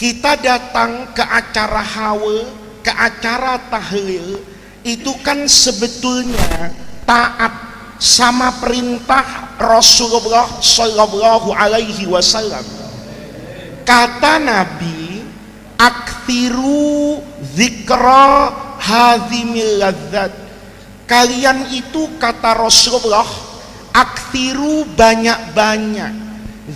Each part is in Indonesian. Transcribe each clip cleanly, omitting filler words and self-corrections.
Kita datang ke acara haul, ke acara tahlil, itu kan sebetulnya taat sama perintah Rasulullah Shallallahu Alaihi Wasallam. Kata Nabi, aktsiru dzikra hadzimil ladzat. Kalian itu, kata Rasulullah, aktsiru banyak-banyak.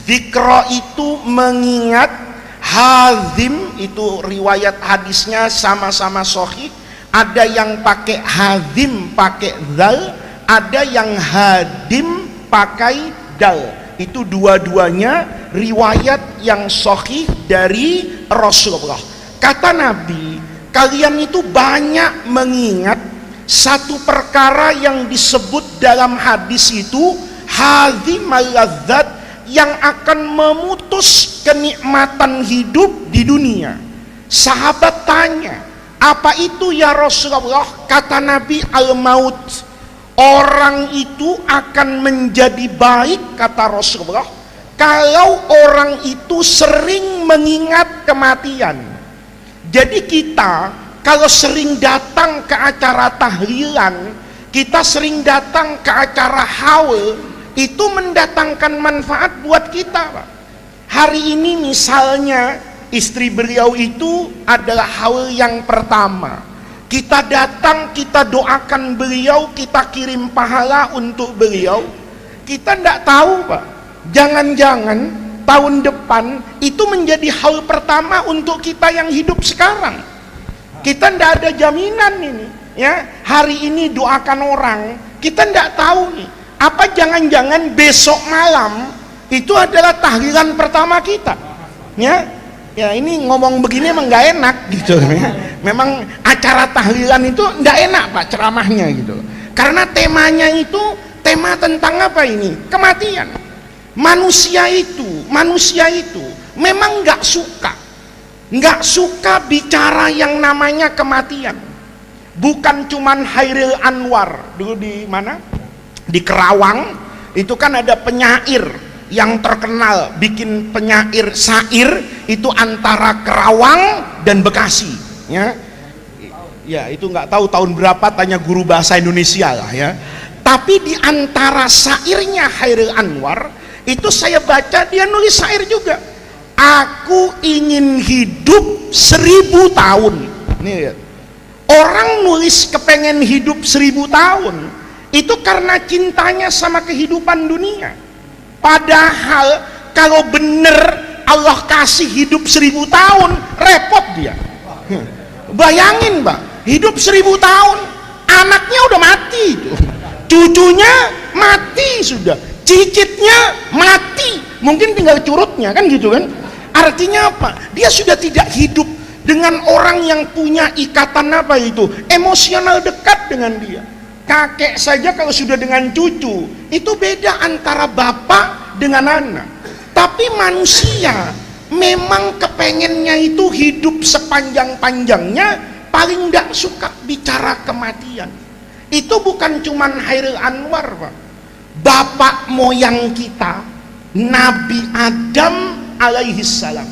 Dzikra itu mengingat, hazim itu riwayat hadisnya sama-sama sahih. Ada yang pakai hazim pakai zal, ada yang hadim pakai dal. Itu dua-duanya riwayat yang sahih dari Rasulullah. Kata Nabi, kalian itu banyak mengingat satu perkara yang disebut dalam hadis itu hadzimal ladzat, yang akan memutus kenikmatan hidup di dunia. Sahabat tanya, apa itu ya Rasulullah? Kata Nabi, al-maut. Orang itu akan menjadi baik, kata Rasulullah, kalau orang itu sering mengingat kematian. Jadi kita kalau sering datang ke acara tahlilan, kita sering datang ke acara haul, itu mendatangkan manfaat buat kita, Pak. Hari ini misalnya istri beliau itu adalah haul yang pertama. Kita datang, kita doakan beliau, kita kirim pahala untuk beliau. Kita tidak tahu, Pak, jangan-jangan tahun depan itu menjadi haul pertama untuk kita yang hidup sekarang. Kita tidak ada jaminan ini, ya. Hari ini doakan orang, kita tidak tahu nih, apa jangan-jangan besok malam itu adalah tahlilan pertama kita, ya. Ya, ini ngomong begini emang nggak enak gitu, ya. Memang acara tahlilan itu nggak enak, Pak, ceramahnya gitu, karena temanya itu tema tentang apa ini? Kematian. Manusia itu memang nggak suka bicara yang namanya kematian. Bukan cuman Hairil Anwar dulu di mana? Di Kerawang itu kan ada penyair yang terkenal bikin penyair syair itu antara Kerawang dan Bekasi, ya. Ya, itu nggak tahu tahun berapa, tanya guru bahasa Indonesia lah, ya. Tapi di antara syairnya Hairil Anwar itu saya baca dia nulis syair juga. Aku ingin hidup 1000 tahun. Nih lihat. Orang nulis kepengen hidup 1000 tahun itu karena cintanya sama kehidupan dunia. Padahal kalau bener Allah kasih hidup 1000 tahun, repot dia. Bayangin, Pak, hidup 1000 tahun, anaknya udah mati tuh. Cucunya mati sudah, cicitnya mati, mungkin tinggal curutnya, kan gitu kan. Artinya apa? Dia sudah tidak hidup dengan orang yang punya ikatan apa itu, emosional dekat dengan dia. Kakek saja kalau sudah dengan cucu itu beda antara bapak dengan anak. Tapi manusia memang kepengennya itu hidup sepanjang-panjangnya, paling tidak suka bicara kematian. Itu bukan cuman Hairil Anwar, Pak. Bapak moyang kita Nabi Adam alaihi salam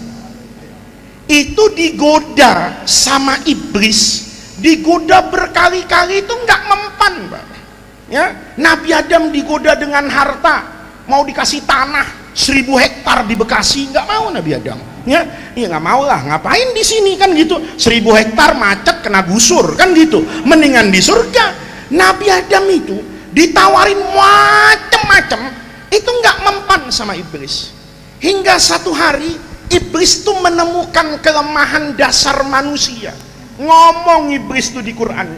itu digoda sama iblis, digoda berkali-kali, itu nggak mempan, Pak, ya. Nabi Adam digoda dengan harta, mau dikasih tanah 1000 hektar di Bekasi, nggak mau Nabi Adam, ya. Ya nggak mau lah, ngapain di sini, kan gitu. 1000 hektar macet kena gusur, kan gitu, mendingan di surga. Nabi Adam itu ditawarin macem-macem, itu nggak mempan sama iblis. Hingga satu hari iblis itu menemukan kelemahan dasar manusia. Ngomong iblis itu di Quran,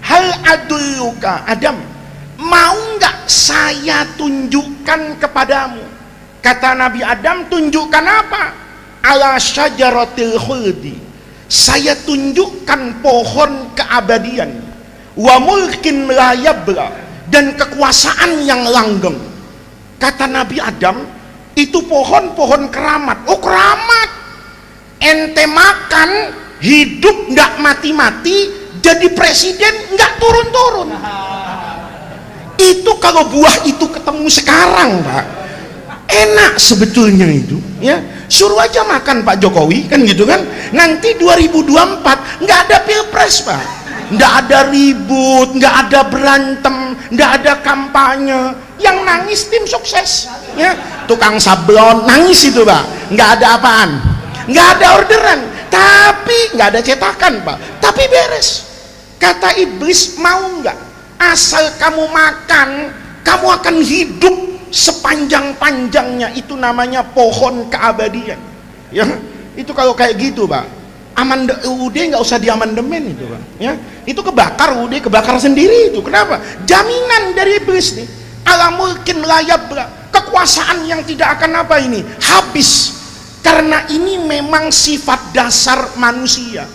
hal adulluka Adam, mau nggak saya tunjukkan kepadamu? Kata Nabi Adam, tunjukkan apa? Ala syajaratil khuldi, saya tunjukkan pohon keabadian, wa mulkin la yabla, dan kekuasaan yang langgeng. Kata Nabi Adam, itu pohon keramat. Oh, keramat, ente makan hidup nggak mati-mati, jadi presiden nggak turun-turun. Itu kalau buah itu ketemu sekarang, Pak, enak sebetulnya itu, ya. suruh aja makan Pak Jokowi, kan gitu kan. Nanti 2024 nggak ada pilpres Pak, nggak ada ribut, nggak ada berantem, nggak ada kampanye. Yang nangis tim sukses, ya. Tukang sablon nangis itu Pak, nggak ada apaan, nggak ada orderan, tapi nggak ada cetakan Pak, tapi beres. Kata iblis, mau nggak? Asal kamu makan, kamu akan hidup sepanjang-panjangnya. Itu namanya pohon keabadian, ya. Itu kalau kayak gitu Pak, UUD nggak usah diamandemen itu Pak, ya. Itu kebakar, UUD kebakar sendiri itu. Kenapa? Jaminan dari iblis nih, ala mulkin layab, kekuasaan yang tidak akan apa ini habis. Karena ini memang sifat dasar manusia.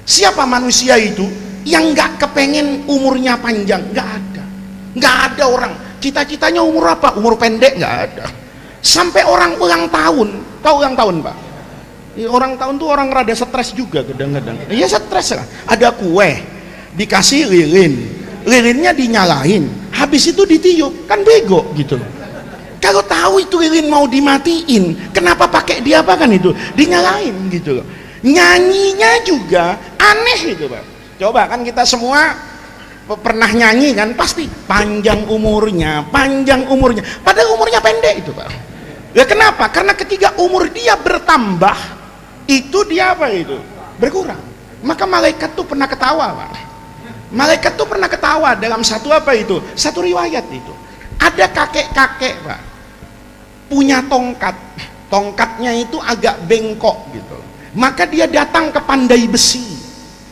Siapa manusia itu yang nggak kepengen umurnya panjang? Nggak ada orang cita-citanya umur apa? Umur pendek, nggak ada. Sampai orang ulang tahun, tahu ulang tahun Pak? Orang tahun tuh orang rada stres juga kadang-kadang. Iya stres lah. Ada kue, dikasih lilinnya dinyalain, habis itu ditiup, kan bego gitu. Kalau tahu itu lilin mau dimatiin, kenapa pakai diapakan itu? Dinyalain gitu loh. Nyanyinya juga aneh itu Pak. Coba kan kita semua pernah nyanyi kan, pasti panjang umurnya, padahal umurnya pendek itu Pak. Ya kenapa? Karena ketika umur dia bertambah, itu dia apa itu? Berkurang. Maka malaikat tuh pernah ketawa Pak. Malaikat tuh pernah ketawa dalam satu apa itu? Satu riwayat itu. Ada kakek-kakek Pak, punya tongkat. Tongkatnya itu agak bengkok gitu. Maka dia datang ke pandai besi.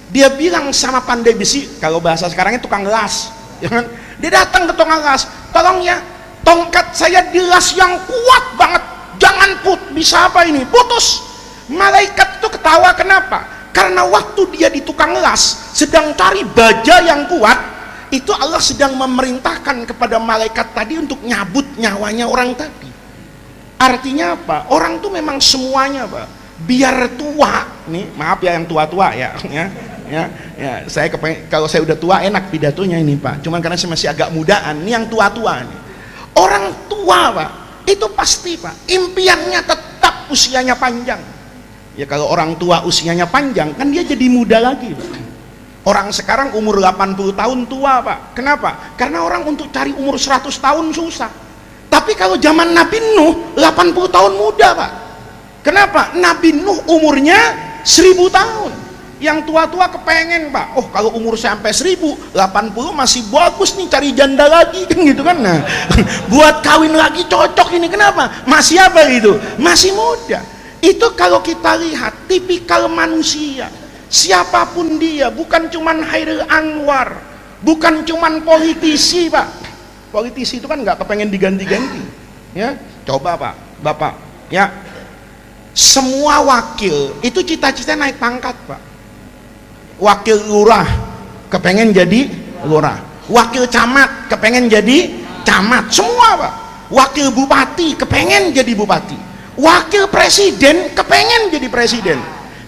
Dia bilang sama pandai besi, kalau bahasa sekarangnya tukang las, ya kan? Dia datang ke tukang las, tolong ya, tongkat saya dilas yang kuat banget, jangan bisa apa ini, putus. Malaikat itu ketawa, kenapa? Karena waktu dia di tukang las sedang cari baja yang kuat, itu Allah sedang memerintahkan kepada malaikat tadi untuk nyabut nyawanya orang tadi. Artinya apa? Orang tuh memang semuanya Pak, biar tua nih, maaf ya yang tua-tua ya, saya kepengen, kalau saya udah tua enak pidatonya ini Pak, cuman karena saya masih agak mudaan, ini yang tua-tua nih. Orang tua Pak, itu pasti Pak, impiannya tetap usianya panjang. Ya kalau orang tua usianya panjang, kan dia jadi muda lagi Pak. Orang sekarang umur 80 tahun tua Pak. Kenapa? Karena orang untuk cari umur 100 tahun susah. Tapi kalau zaman Nabi Nuh 80 tahun muda Pak. Kenapa? Nabi Nuh umurnya 1000 tahun. Yang tua-tua kepengen Pak, oh kalau umur sampai 1080 masih bagus nih, cari janda lagi kan gitu kan. Nah buat kawin lagi cocok ini, kenapa? Masih apa itu? Masih muda. Itu kalau kita lihat tipikal manusia, siapapun dia, bukan cuman Hairil Anwar, bukan cuman politisi Pak. Politisi itu kan nggak kepengen diganti-ganti, ya. Coba Pak, Bapak, ya. Semua wakil itu cita-cita naik pangkat Pak. Wakil lurah kepengen jadi lurah, wakil camat kepengen jadi camat, semua Pak. Wakil bupati kepengen jadi bupati, wakil presiden kepengen jadi presiden.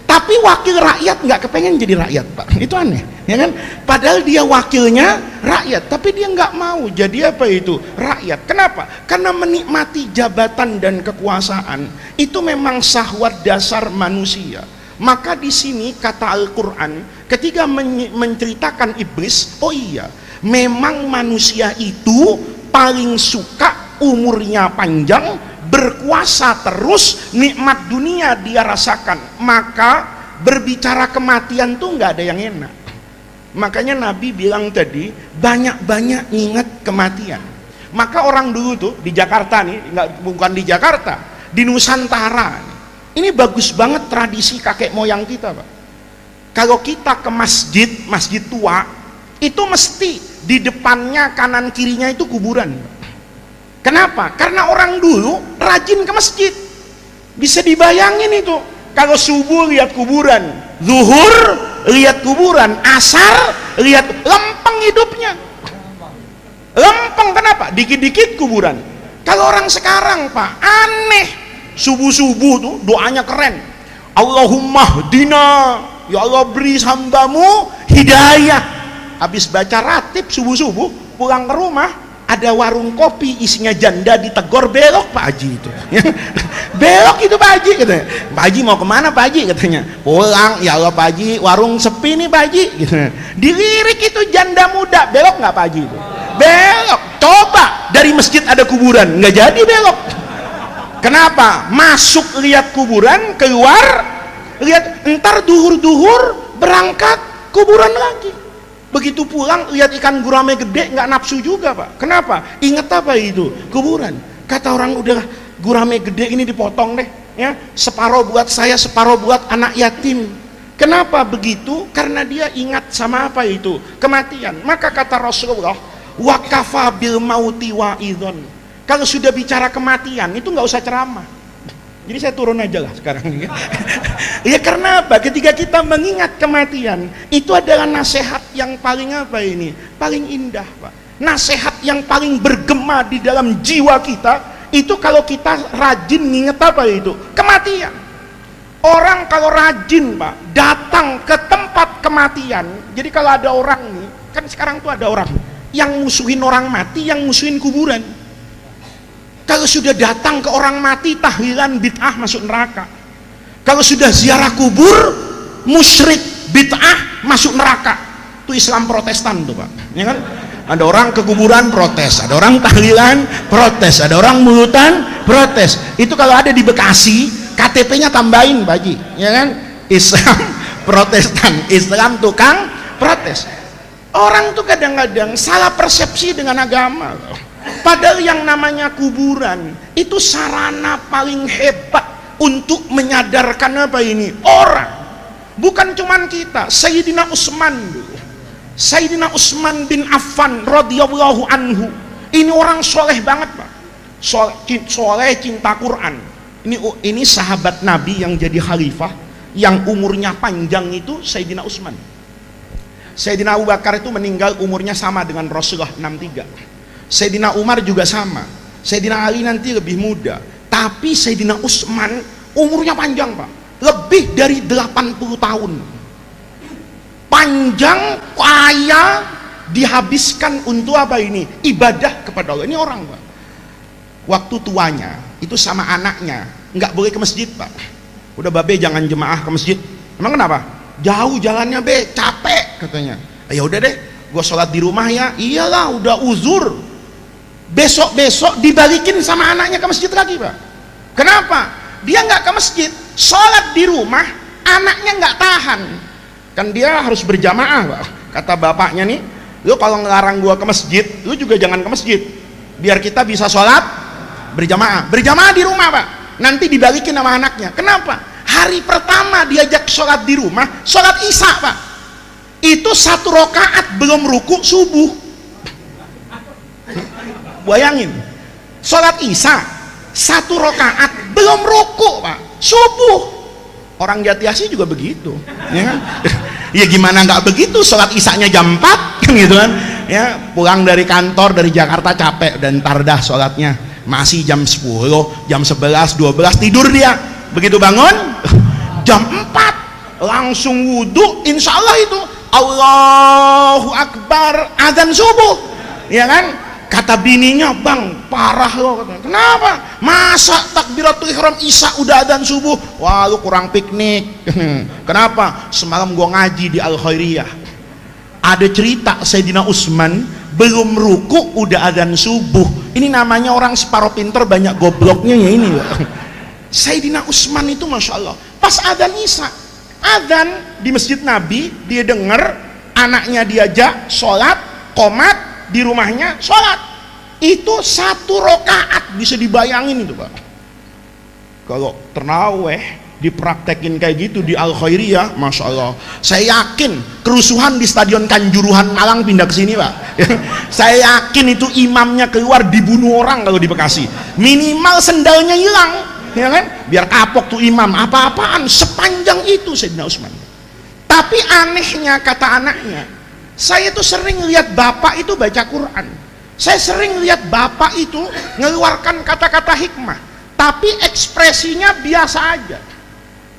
Tapi wakil rakyat nggak kepengen jadi rakyat Pak. Itu aneh, ya kan? Padahal dia wakilnya rakyat, tapi dia nggak mau jadi apa itu? Rakyat. Kenapa? Karena menikmati jabatan dan kekuasaan itu memang syahwat dasar manusia. Maka di sini kata Al-Quran ketika menceritakan iblis, oh iya, memang manusia itu paling suka umurnya panjang, berkuasa terus, nikmat dunia dia rasakan. Maka berbicara kematian tuh nggak ada yang enak. Makanya Nabi bilang tadi, banyak-banyak ingat kematian. Maka orang dulu tuh di Jakarta nih, bukan di Jakarta, di Nusantara, ini bagus banget tradisi kakek moyang kita Pak. Kalau kita ke masjid tua, itu mesti di depannya kanan kirinya itu kuburan Pak. Kenapa? Karena orang dulu rajin ke masjid. Bisa dibayangin itu, kalau subuh lihat kuburan, zuhur lihat kuburan, asar lihat, lempeng hidupnya. Lempeng, kenapa? Dikit-dikit kuburan. Kalau orang sekarang Pak, aneh. Subuh-subuh tuh doanya keren. Allahumma hdina, ya Allah beri hambamu hidayah. Habis baca ratib subuh-subuh, pulang ke rumah ada warung kopi isinya janda ditegur, belok Pak Haji itu. Belok itu Pak Haji katanya. Pak Haji mau kemana Pak Haji katanya? Pulang. Ya Allah Pak Haji, warung sepi nih Pak Haji gitu. Dilirik itu janda muda, belok nggak Pak Haji itu? Belok. Coba dari masjid ada kuburan, nggak jadi belok. Kenapa? Masuk lihat kuburan, keluar lihat, entar duhur-duhur berangkat kuburan lagi. Begitu pulang lihat ikan gurame gede, nggak nafsu juga Pak. Kenapa? Ingat apa itu? Kuburan. Kata orang, udah gurame gede ini dipotong deh, ya, separuh buat saya, separuh buat anak yatim. Kenapa begitu? Karena dia ingat sama apa itu? Kematian. Maka kata Rasulullah, wakafa bil mauti wa'idhon. Kalau sudah bicara kematian itu nggak usah ceramah. Jadi saya turun aja lah sekarang. Ya karena apa? Ketika kita mengingat kematian, itu adalah nasihat yang paling apa ini? Paling indah Pak. Nasihat yang paling bergema di dalam jiwa kita, itu kalau kita rajin nginget apa itu? Kematian. Orang kalau rajin Pak, datang ke tempat kematian. Jadi kalau ada orang nih, kan sekarang tuh ada orang yang musuhin orang mati, yang musuhin kuburan. Kalau sudah datang ke orang mati, tahlilan bid'ah masuk neraka. Kalau sudah ziarah kubur, musyrik bid'ah masuk neraka. Itu Islam Protestan tuh Pak, ya kan? Ada orang ke kuburan protes, ada orang tahlilan protes, ada orang mulutan protes. Itu kalau ada di Bekasi, KTP-nya tambahin Pak Haji, ya kan? Islam Protestan, Islam tukang protes. Orang tuh kadang-kadang salah persepsi dengan agama. Padahal yang namanya kuburan itu sarana paling hebat untuk menyadarkan apa ini? Orang. Bukan cuman kita. Sayyidina Utsman dulu. Sayyidina Utsman bin Affan radhiyallahu anhu. Ini orang soleh banget Pak. Soleh, cinta Quran. Ini sahabat Nabi yang jadi khalifah, yang umurnya panjang itu Sayyidina Utsman. Sayyidina Abu Bakar itu meninggal umurnya sama dengan Rasulullah 63. Sayyidina Umar juga sama. Sayyidina Ali nanti lebih muda. Tapi Sayyidina Utsman umurnya panjang Pak. Lebih dari 80 tahun. Panjang, kaya, dihabiskan untuk apa ini? Ibadah kepada Allah. Ini orang Pak. Waktu tuanya itu sama anaknya nggak boleh ke masjid Pak. Udah babe jangan jemaah ke masjid. Emang kenapa? Jauh jalannya be, capek katanya. Ya udah deh, gue sholat di rumah ya. Iyalah, udah uzur. Besok-besok dibalikin sama anaknya ke masjid lagi Pak. Kenapa? Dia nggak ke masjid, sholat di rumah, anaknya nggak tahan. Kan dia harus berjamaah Pak. Kata bapaknya nih, lu kalau ngelarang gua ke masjid, lu juga jangan ke masjid. Biar kita bisa sholat berjamaah. Berjamaah di rumah Pak. Nanti dibalikin sama anaknya. Kenapa? Hari pertama diajak sholat di rumah, sholat isya Pak. Itu 1 rakaat belum ruku subuh. Bayangin, sholat isya 1 rakaat belum ruku Pak, subuh. Orang Jati Asih juga begitu, ya kan? Ya gimana nggak begitu, sholat isyanya jam 4 kan gitu kan, ya pulang dari kantor dari Jakarta capek dan ntar dah sholatnya masih jam 10, jam 11, 12 tidur dia. Begitu bangun jam 4 langsung wudhu, insya Allah itu Allahu Akbar, azan subuh, ya kan? Kata bininya, bang parah lo. Kenapa? Masa takbiratul ihram isya udah adzan subuh? Wah lu kurang piknik. Kenapa? Semalam gua ngaji di Al Khairiyah, ada cerita Sayyidina Utsman belum ruku udah adzan subuh. Ini namanya orang separuh pinter banyak gobloknya ya ini. Sayyidina Utsman itu Masya Allah, pas adzan isya, adzan di masjid Nabi, dia dengar anaknya diajak sholat, qomat di rumahnya sholat. Itu 1 rakaat bisa dibayangin itu Pak. Kalau terawih dipraktekin kayak gitu di Al Khairiyah, Masya Allah, saya yakin kerusuhan di Stadion Kanjuruhan Malang pindah ke sini Pak. Saya yakin itu imamnya keluar dibunuh orang kalau di Bekasi. Minimal sendalnya hilang, ya kan? Biar kapok tuh imam. Apa-apaan sepanjang itu Sayyidina Utsman. Tapi anehnya kata anaknya, saya tuh sering lihat bapak itu baca Quran, saya sering lihat bapak itu mengeluarkan kata-kata hikmah, tapi ekspresinya biasa aja.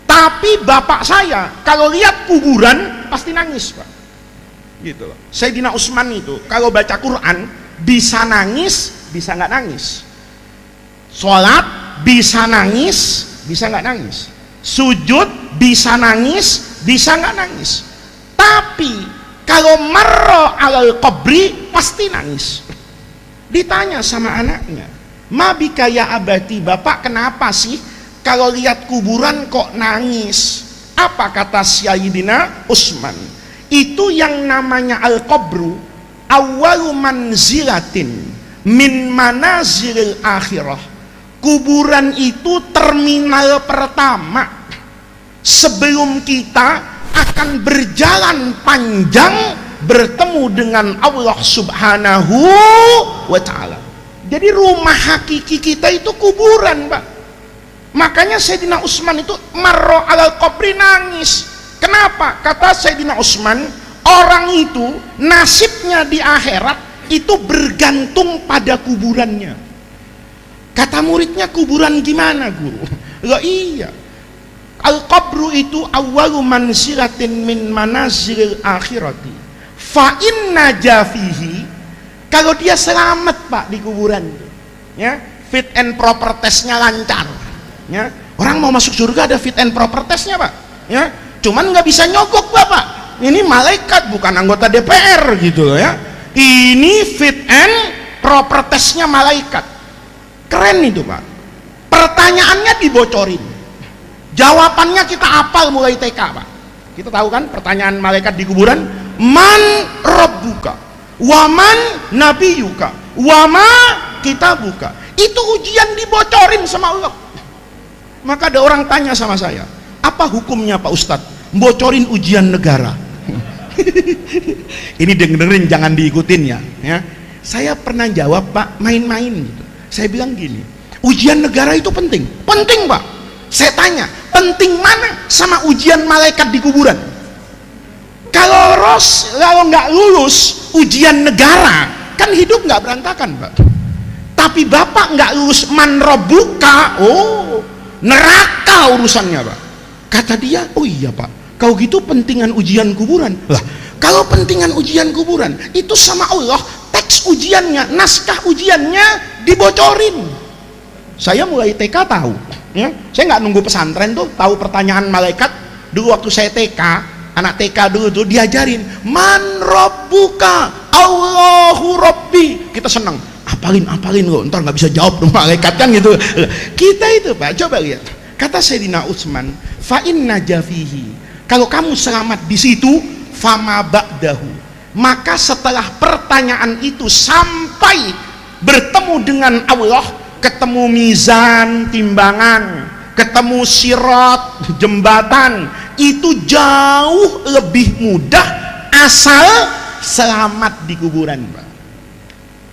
Tapi bapak saya kalau lihat kuburan pasti nangis Pak, gitu loh. Sayyidina Utsman itu kalau baca Quran bisa nangis, bisa nggak nangis. Sholat bisa nangis, bisa nggak nangis. Sujud bisa nangis, bisa nggak nangis. Tapi kalau marra alal qabri pasti nangis. Ditanya sama anaknya, mabika ya abati, bapak kenapa sih kalau lihat kuburan kok nangis? Apa kata Sayyidina Utsman? Itu yang namanya al-qabru awwalu manzilatin min manazilil akhirah. Kuburan itu terminal pertama sebelum kita akan berjalan panjang bertemu dengan Allah Subhanahu wa ta'ala. Jadi rumah hakiki kita itu kuburan, Pak. Makanya Sayyidina Utsman itu marra alal qabri nangis. Kenapa? Kata Sayyidina Utsman, orang itu nasibnya di akhirat itu bergantung pada kuburannya. Kata muridnya, kuburan gimana, Guru? Loh iya, al-qabru itu awwalu manzilatin min manazilil akhirati. Fa inna jafihi, kalau dia selamat, Pak, di kuburan itu, ya, fit and proper testnya lancar, ya. Orang mau masuk surga ada fit and proper testnya, Pak, ya. Cuman nggak bisa nyogok, Bapak. Ini malaikat bukan anggota DPR gitu loh, ya. Ini fit and proper testnya malaikat. Keren itu, Pak. Pertanyaannya dibocorin, jawabannya kita hafal mulai TK, Pak. Kita tahu kan pertanyaan malaikat di kuburan, man rabbuka waman nabiyuka wama kitabuka. Itu ujian dibocorin sama Allah. Maka ada orang tanya sama saya, apa hukumnya Pak Ustadz bocorin ujian negara? Ini dengerin, jangan diikutin ya. Saya pernah jawab, Pak, main-main gitu. Saya bilang gini, ujian negara itu penting, penting, Pak. Saya tanya, penting mana sama ujian malaikat di kuburan? Kalau nggak lulus ujian negara, kan hidup nggak berantakan, Pak. Tapi Bapak nggak lulus man rabbuka, oh, neraka urusannya, Pak. Kata dia, oh iya, Pak, kalau gitu pentingan ujian kuburan. Lah, kalau pentingan ujian kuburan itu sama Allah, teks ujiannya, naskah ujiannya dibocorin. Saya mulai TK tahu, ya. Saya nggak nunggu pesantren tuh, tahu pertanyaan malaikat. Dulu waktu saya TK, anak TK dulu tuh diajarin, man rabbuka, Allahu Rabbi. Kita senang, apalin loh, ntar nggak bisa jawab tuh malaikat kan gitu. Kita itu, Pak, coba lihat. Kata Sayyidina Utsman, fa inna jafihi, kalau kamu selamat di situ, fama ba'dahu, maka setelah pertanyaan itu sampai bertemu dengan Allah, ketemu mizan, timbangan, ketemu sirat, jembatan, itu jauh lebih mudah asal selamat di kuburan, Pak.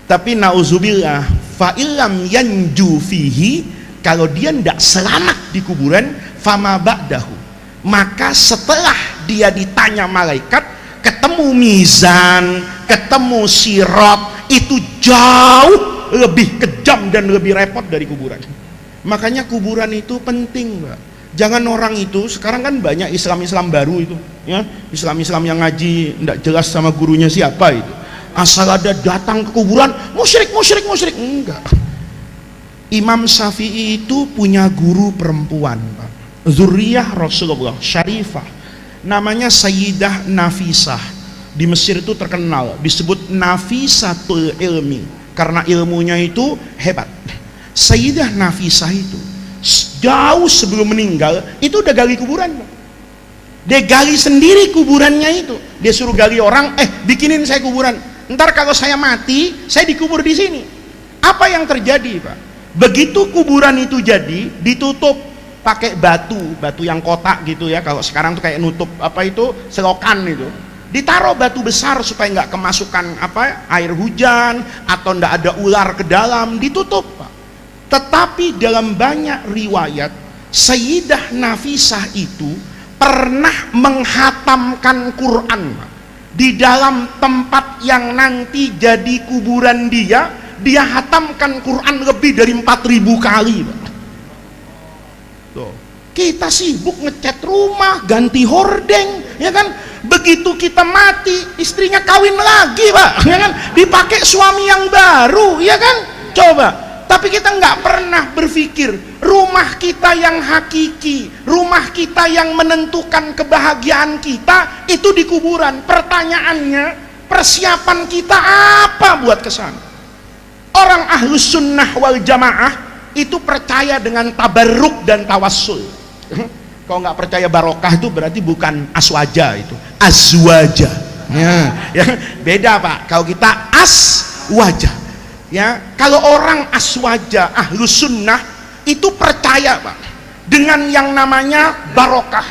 Tapi nauzubillah, fa illam yanju fihi, kalau dia tidak selamat di kuburan, fama ba'dahu, maka setelah dia ditanya malaikat, ketemu mizan, ketemu sirat, itu jauh lebih kejam dan lebih repot dari kuburan. Makanya kuburan itu penting, Mbak. Jangan orang itu, sekarang kan banyak Islam baru itu, ya, Islam yang ngaji tidak jelas sama gurunya siapa itu, asal ada datang ke kuburan, musyrik. Enggak. Imam Syafi'i itu punya guru perempuan, Pak, zuriyah Rasulullah syarifah, namanya Sayyidah Nafisah. Di Mesir itu terkenal, disebut Nafisatul Ilmi, karena ilmunya itu hebat. Sayyidah Nafisah itu jauh sebelum meninggal itu udah gali kuburan, Pak. Dia gali sendiri kuburannya itu. Dia suruh gali orang, bikinin saya kuburan, ntar kalau saya mati saya dikubur di sini. Apa yang terjadi, Pak? Begitu kuburan itu jadi, ditutup pakai batu yang kotak gitu ya, kalau sekarang tuh kayak nutup apa itu, selokan itu, ditaruh batu besar supaya nggak kemasukan air hujan atau nggak ada ular ke dalam, ditutup, Pak. Tetapi dalam banyak riwayat, Sayyidah Nafisah itu pernah menghatamkan Quran, Pak, di dalam tempat yang nanti jadi kuburan dia hatamkan Quran lebih dari 4.000 kali, Pak. Tuh, kita sibuk ngecat rumah, ganti hordeng, ya kan? Begitu kita mati, istrinya kawin lagi, Pak, ya kan? Dipakai suami yang baru, ya kan? Coba. Tapi kita nggak pernah berpikir rumah kita yang hakiki, rumah kita yang menentukan kebahagiaan kita itu di kuburan. Pertanyaannya, persiapan kita apa buat kesana? Orang ahlus sunnah wal jamaah itu percaya dengan tabarruk dan tawassul. Kalau nggak percaya barokah itu berarti bukan aswaja, itu azwaja. Ya, beda, Pak. Kalau kita aswaja, ya, kalau orang aswaja ahlus sunnah itu percaya, Pak, dengan yang namanya barokah,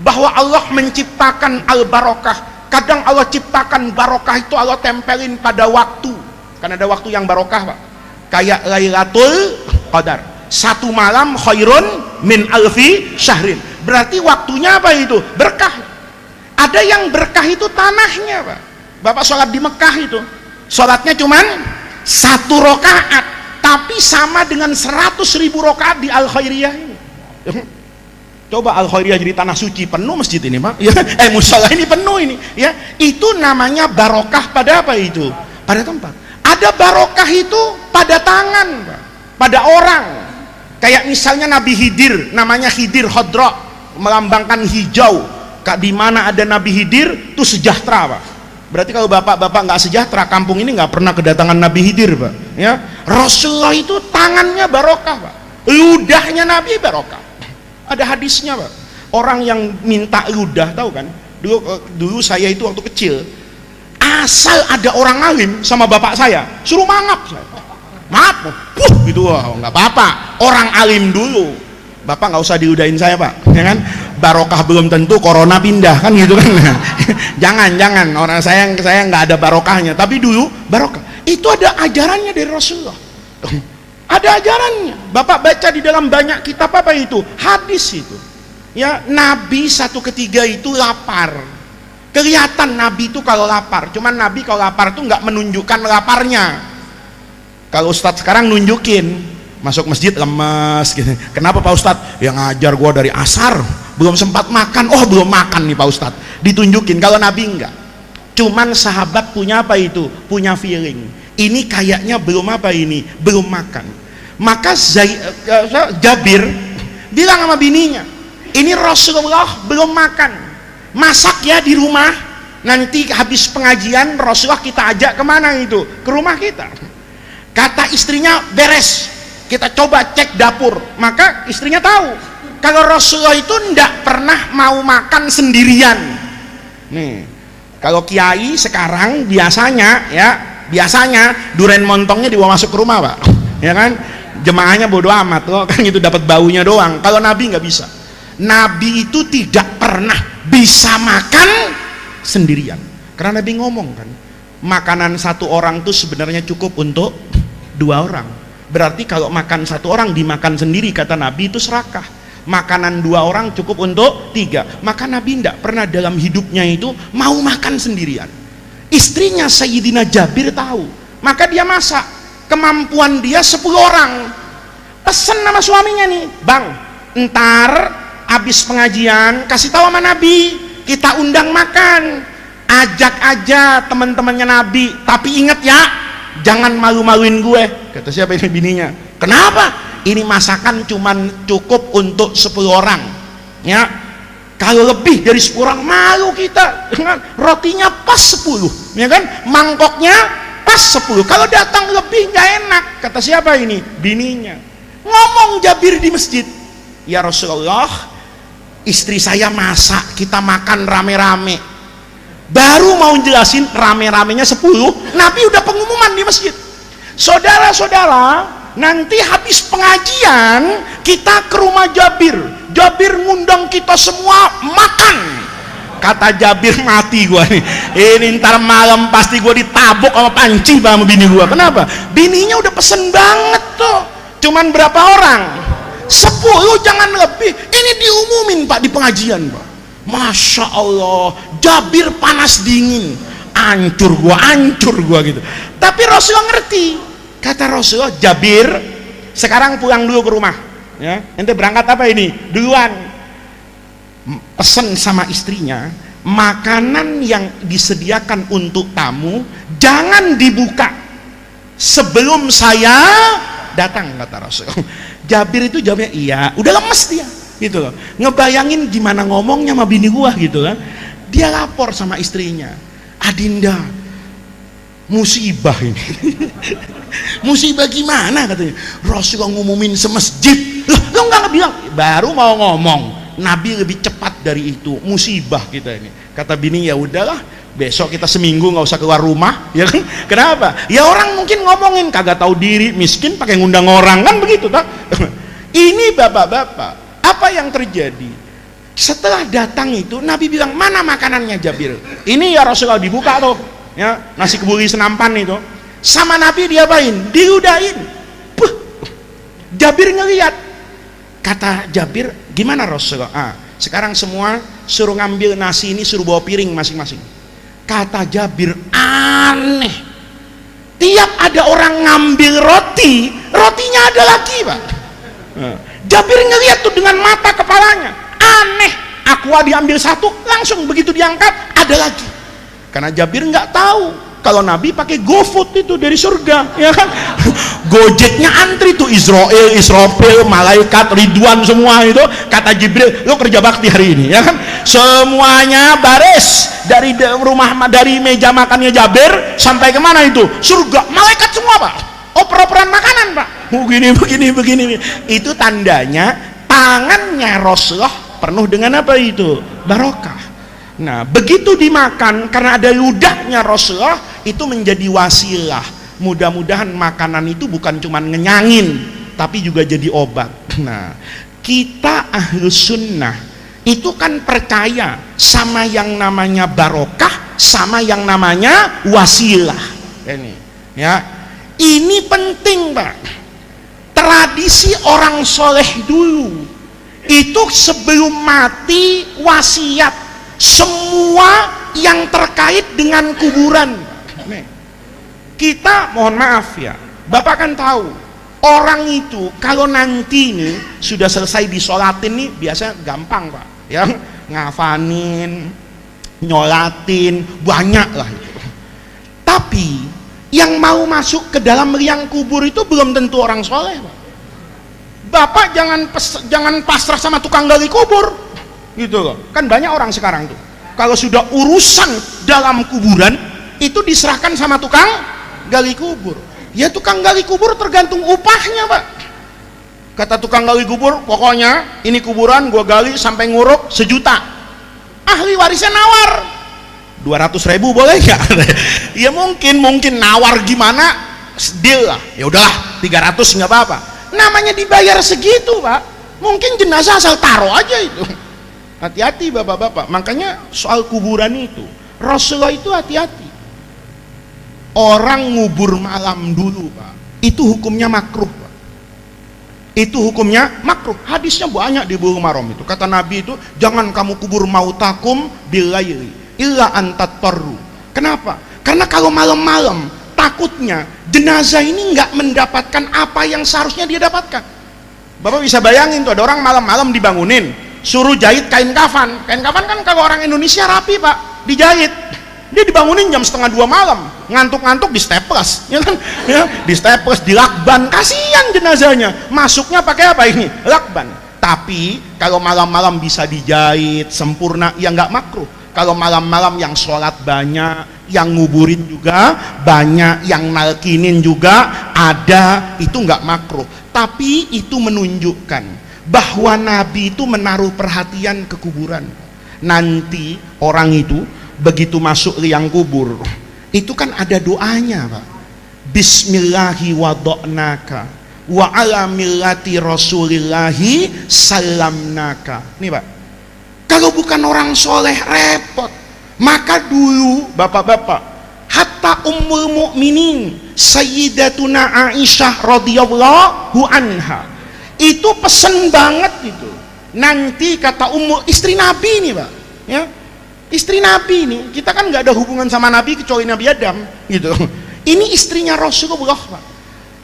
bahwa Allah menciptakan al barokah. Kadang Allah ciptakan barokah itu Allah tempelin pada waktu, kan ada waktu yang barokah, Pak, kayak Lailatul Qadar, satu malam khairun min alfi syahrin. Berarti waktunya apa itu? Berkah. Ada yang berkah itu tanahnya, Pak. Bapak sholat di Mekah itu, sholatnya cuman 1 rakaat, tapi sama dengan 100.000 rakaat di Al Khairiyah ini. Coba Al Khairiyah jadi tanah suci, penuh masjid ini, Pak. Ya, musola ini penuh ini. Ya, itu namanya barokah pada apa itu? Pada tempat. Ada barokah itu pada tangan, Pak, pada orang. Kayak misalnya Nabi Khidir, namanya Khidir Khodro, melambangkan hijau. Di mana ada Nabi Khidir itu sejahtera, Pak. Berarti kalau bapak-bapak nggak sejahtera, kampung ini nggak pernah kedatangan Nabi Khidir, Pak. Ya, Rasulullah itu tangannya barokah, Pak. Ludahnya Nabi barokah. Ada hadisnya, Pak. Orang yang minta ludah, tahu kan? Dulu saya itu waktu kecil, asal ada orang alim sama bapak saya, suruh mangap saya. Maaf, gitu, nggak apa-apa. Orang alim dulu, bapak nggak usah diudahin saya, Pak, ya kan? Barokah belum tentu corona pindah, kan gitu kan? jangan orang saya nggak ada barokahnya, tapi dulu barokah itu ada ajarannya dari Rasulullah. Ada ajarannya. Bapak baca di dalam banyak kitab apa itu? Hadis itu. Ya, Nabi satu ketiga itu lapar. Kelihatan Nabi itu kalau lapar. Cuman Nabi kalau lapar itu nggak menunjukkan laparnya. Kalau Ustadz sekarang nunjukin, masuk masjid lemes gitu. Kenapa Pak Ustadz? Yang ngajar gua dari asar, belum sempat makan. Oh, belum makan nih Pak Ustadz. Ditunjukin. Kalau Nabi enggak. Cuman sahabat punya apa itu? Punya feeling. Ini kayaknya belum apa ini? Belum makan. Maka Jabir bilang sama bininya, ini Rasulullah belum makan. Masak ya di rumah. Nanti habis pengajian Rasulullah kita ajak kemana itu? Ke rumah kita. Kata istrinya, beres, kita coba cek dapur. Maka istrinya tahu kalau Rasulullah itu tidak pernah mau makan sendirian. Nih, kalau kiai sekarang biasanya duren montongnya dibawa masuk ke rumah, Pak, ya kan? Jemaahnya bodo amat, loh, kan itu dapat baunya doang. Kalau Nabi nggak bisa. Nabi itu tidak pernah bisa makan sendirian, karena Nabi ngomong kan, makanan satu orang tuh sebenarnya cukup untuk 2 orang. Berarti kalau makan 1 orang dimakan sendiri, kata Nabi, itu serakah. Makanan 2 orang cukup untuk 3. Maka Nabi tidak pernah dalam hidupnya itu mau makan sendirian. Istrinya Sayyidina Jabir tahu, maka dia masak. Kemampuan dia 10 orang. Pesan nama suaminya nih, Bang, ntar habis pengajian kasih tahu sama Nabi, kita undang makan, ajak aja teman-temannya Nabi, tapi ingat ya, jangan malu-maluin gue. Kata siapa ini? Bininya. Kenapa? Ini masakan cuman cukup untuk 10 orang, ya. Kalau lebih dari 10 orang malu kita. Rotinya pas 10, ya kan? Mangkoknya pas 10. Kalau datang lebih nggak enak. Kata siapa ini? Bininya. Ngomong Jabir di masjid, ya Rasulullah, istri saya masak, kita makan rame-rame. Baru mau jelasin rame-ramenya 10, Nabi udah pengumuman di masjid. Saudara-saudara, nanti habis pengajian kita ke rumah Jabir. Jabir ngundang kita semua makan. Kata Jabir, mati gua nih. Ini ntar malam pasti gua ditabok sama panci sama bini gua. Kenapa? Bininya udah pesen banget tuh. Cuman berapa orang? 10, jangan lebih. Ini diumumin, Pak, di pengajian, Pak. Masya Allah, Jabir panas dingin, hancur gua gitu. Tapi Rasulullah ngerti. Kata Rasulullah, Jabir, sekarang pulang dulu ke rumah, ya. Ente berangkat apa ini? Duluan. Pesen sama istrinya, makanan yang disediakan untuk tamu jangan dibuka sebelum saya datang, kata Rasul. Jabir itu jawabnya iya, udah lemes dia gitu loh, ngebayangin gimana ngomongnya sama bini gua gitu kan. Dia lapor sama istrinya, Adinda, musibah ini. Musibah gimana katanya? Rasulullah ngumumin semasjid. Lo nggak bilang, baru mau ngomong, Nabi lebih cepat dari itu. Musibah kita ini. Kata bini, ya udahlah, besok kita seminggu nggak usah keluar rumah, ya kan? Kenapa? Ya orang mungkin ngomongin kagak tahu diri, miskin pakai ngundang orang, kan begitu tak? Ini bapak-bapak, apa yang terjadi? Setelah datang itu, Nabi bilang, mana makanannya Jabir? Ini ya Rasulullah, dibuka tuh, ya nasi kebuli senampan itu. Sama Nabi diapain? Diludahin. Puh. Jabir ngeliat. Kata Jabir, gimana Rasulullah? Sekarang semua suruh ngambil nasi ini, suruh bawa piring masing-masing. Kata Jabir, aneh, tiap ada orang ngambil roti, rotinya ada lagi, Pak. Jabir ngeliat tuh dengan mata kepalanya, aneh, aqua diambil satu, langsung begitu diangkat ada lagi. Karena Jabir nggak tahu kalau Nabi pakai GoFood itu dari surga, ya kan? Gojeknya antri tuh, Israel, Israfil, malaikat, Ridwan semua itu. Kata Jibril, lo kerja bakti hari ini, ya kan? Semuanya baris dari rumah, dari meja makannya Jabir sampai kemana itu? Surga, malaikat semua, Pak. Oper-operan makanan, Pak. Begini. Itu tandanya tangannya Rasulullah penuh dengan apa itu? Barokah. Nah, begitu dimakan karena ada ludahnya Rasulullah, itu menjadi wasilah. Mudah-mudahan makanan itu bukan cuma ngenyangin, tapi juga jadi obat. Nah, kita Ahlus Sunnah itu kan percaya sama yang namanya barokah, sama yang namanya wasilah. Ini, ya, ini penting, Pak. Tradisi orang soleh dulu itu sebelum mati wasiat semua yang terkait dengan kuburan. Nih, kita mohon maaf ya, Bapak kan tahu orang itu kalau nanti nih sudah selesai disolatin nih biasa gampang, Pak, ya, ngafanin, nyolatin, banyak lah itu. Tapi yang mau masuk ke dalam liang kubur itu belum tentu orang soleh, Pak. Bapak jangan pasrah sama tukang gali kubur gitu loh. Kan banyak orang sekarang tuh kalau sudah urusan dalam kuburan itu diserahkan sama tukang gali kubur. Ya tukang gali kubur tergantung upahnya, Pak. Kata tukang gali kubur, pokoknya ini kuburan gua gali sampai nguruk 1 juta. Ahli warisnya nawar 200.000 boleh nggak? Ya mungkin nawar gimana, deal lah. Ya udahlah 300 nggak apa-apa. Namanya dibayar segitu, Pak. Mungkin jenazah asal taruh aja itu. Hati-hati bapak-bapak. Makanya soal kuburan itu Rasulullah itu hati-hati. Orang ngubur malam dulu, Pak, itu hukumnya makruh, Pak. Itu hukumnya makruh. Hadisnya banyak di Bulughul Maram itu. Kata Nabi itu, jangan kamu kubur mautakum bilaili illa antatarru. Kenapa? Karena kalau malam-malam takutnya jenazah ini nggak mendapatkan apa yang seharusnya dia dapatkan. Bapak bisa bayangin tuh ada orang malam-malam dibangunin, suruh jahit kain kafan. Kain kafan kan kalau orang Indonesia rapi, Pak, dijahit. Dia dibangunin jam 1:30 malam, ngantuk-ngantuk di staples, ya kan? Ya, di staples, di lakban. Kasihan jenazahnya. Masuknya pakai apa ini? Lakban. Tapi kalau malam-malam bisa dijahit sempurna, ya nggak makruh. Kalau malam-malam yang sholat banyak, yang nguburin juga banyak, yang nalkinin juga ada, itu nggak makruh. Tapi itu menunjukkan bahwa Nabi itu menaruh perhatian ke kuburan. Nanti orang itu begitu masuk liang kubur, itu kan ada doanya, Pak. Bismillahi wado'naka wa ala millati rasulillahi salamnaka. Nih, Pak, kalau bukan orang soleh repot. Maka dulu bapak-bapak, hatta ummul mukminin sayyidatuna Aisyah radhiyallahu anha itu pesen banget itu. Nanti kata istri Nabi ini, Pak, ya, istri Nabi ini, kita kan nggak ada hubungan sama Nabi kecuali Nabi Adam gitu. Ini istrinya Rasulullah, Pak.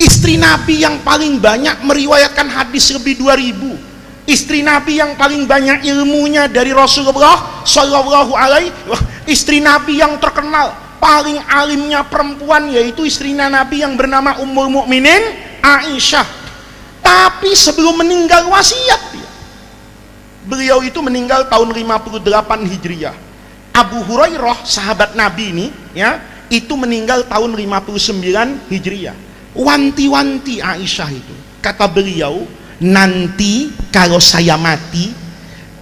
Istri Nabi yang paling banyak meriwayatkan hadis lebih 2000. istri Nabi yang paling banyak ilmunya dari Rasulullah Shallallahu Alaihi Wasallam, istri Nabi yang terkenal paling alimnya perempuan yaitu istrinya Nabi yang bernama Ummul Mukminin Aisyah. Tapi sebelum meninggal wasiat dia. Beliau itu meninggal tahun 58 Hijriah. Abu Hurairah sahabat Nabi ini ya, itu meninggal tahun 59 Hijriah. Wanti-wanti Aisyah itu. Kata beliau, nanti kalau saya mati,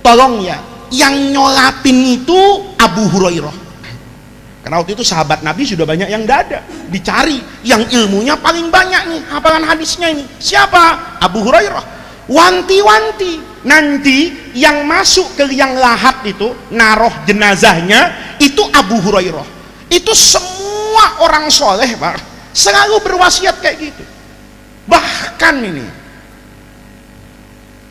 tolong ya, yang nyolatin itu Abu Hurairah. Karena waktu itu sahabat Nabi sudah banyak yang tidak ada, dicari yang ilmunya paling banyak nih, hafalan hadisnya ini. Siapa? Abu Hurairah. Wanti-wanti, nanti yang masuk ke liang lahat itu, naroh jenazahnya, itu Abu Hurairah. Itu semua orang soleh, Pak, selalu berwasiat kayak gitu. Bahkan ini